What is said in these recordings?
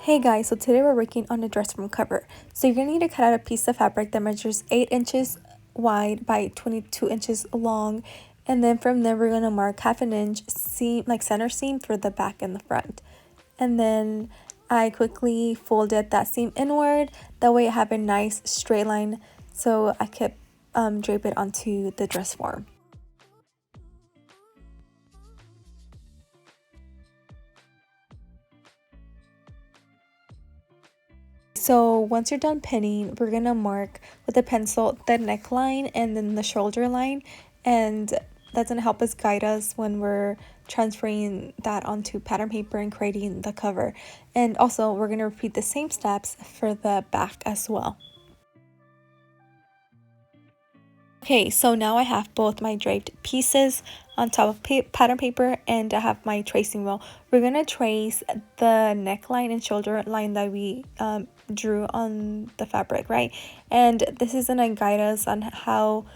Hey guys, so today we're working on a Dressform cover. So you're going to need to cut out a piece of fabric that measures 8 inches wide by 22 inches long. And then from there we're going to mark half an inch seam, like center seam for the back and the front. And then I quickly folded that seam inward. That way I have a nice straight line so I could drape it onto the dress form. So once you're done pinning, we're gonna mark with a pencil the neckline and then the shoulder line, and that's gonna help us guide us when we're transferring that onto pattern paper and creating the cover. And also we're gonna repeat the same steps for the back as well. Okay, so now I have both my draped pieces on top of pattern paper, and I have my tracing wheel. We're gonna trace the neckline and shoulder line that we drew on the fabric, right? And this is gonna guide us on how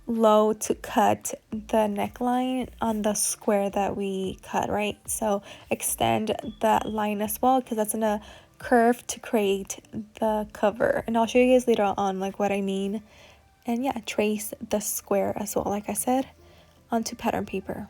low to cut the neckline on the square that we cut, right? So extend that line as well, because that's gonna curve to create the cover, and I'll show you guys later on like what I mean. And yeah, trace the square as well, like I said, onto pattern paper.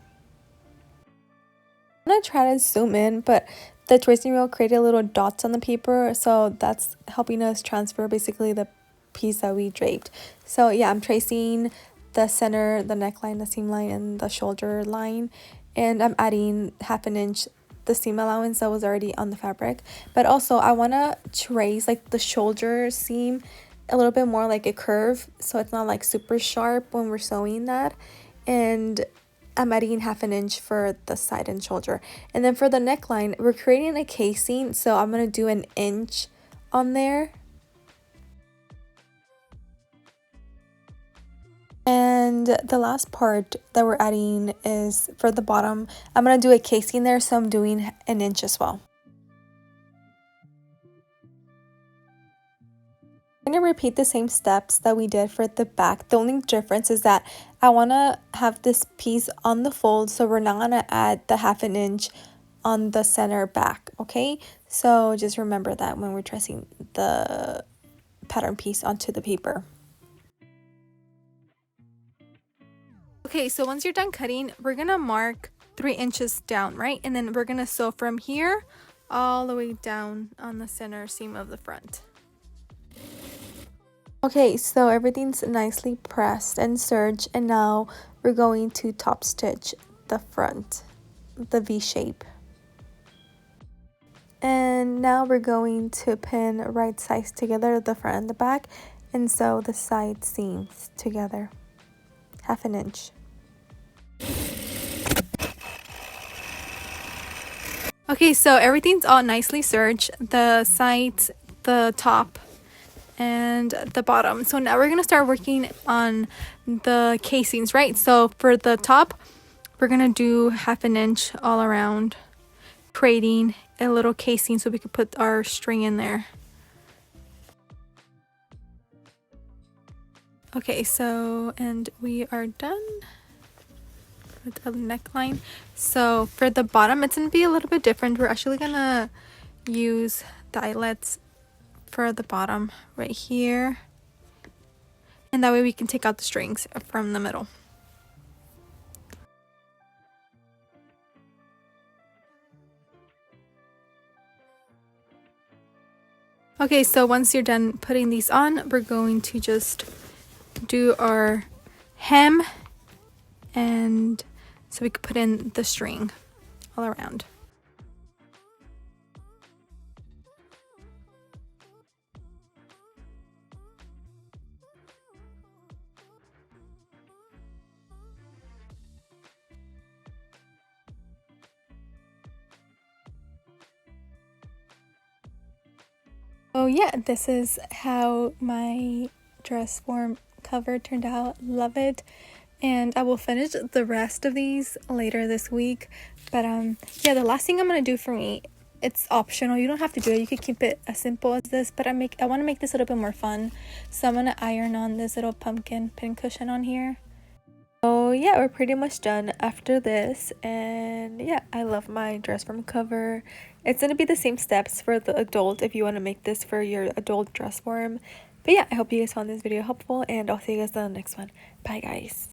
I'm gonna try to zoom in, but the tracing wheel created little dots on the paper, so that's helping us transfer basically the piece that we draped. So yeah, I'm tracing the center, the neckline, the seam line, and the shoulder line, and I'm adding half an inch the seam allowance that was already on the fabric. But also I want to trace like the shoulder seam a little bit more like a curve, so it's not like super sharp when we're sewing that. And I'm adding half an inch for the side and shoulder. And then for the neckline, we're creating a casing, so I'm gonna do an inch on there. And the last part that we're adding is for the bottom. I'm gonna do a casing there, so I'm doing an inch as well. I'm going to repeat the same steps that we did for the back. The only difference is that I want to have this piece on the fold, so we're not going to add the half an inch on the center back, okay? So just remember that when we're tracing the pattern piece onto the paper. Okay, so once you're done cutting, we're going to mark 3 inches down, right? And then we're going to sew from here all the way down on the center seam of the front. Okay, so everything's nicely pressed and serged, and now we're going to top stitch the front, the V shape. And now we're going to pin right sides together, the front and the back, and sew the side seams together, half an inch. Okay, so everything's all nicely serged, the sides, the top, and the bottom. So now we're gonna start working on the casings, right? So for the top, we're gonna do half an inch all around, creating a little casing so we could put our string in there. Okay, so and we are done with the neckline. So for the bottom, it's gonna be a little bit different. We're actually gonna use the eyelets for the bottom right here, and that way we can take out the strings from the middle. Okay, so once you're done putting these on, we're going to just do our hem, and so we could put in the string all around. Oh yeah, this is how my dress form cover turned out. Love it. And I will finish the rest of these later this week. But yeah, the last thing I'm gonna do for me, it's optional. You don't have to do it. You could keep it as simple as this, but I want to make this a little bit more fun. So I'm gonna iron on this little pumpkin pin cushion on here. Oh So yeah, we're pretty much done after this, and yeah, I love my Dressform cover. It's gonna be the same steps for the adult if you want to make this for your adult Dressform. But yeah, I hope you guys found this video helpful, and I'll see you guys on the next one. Bye guys.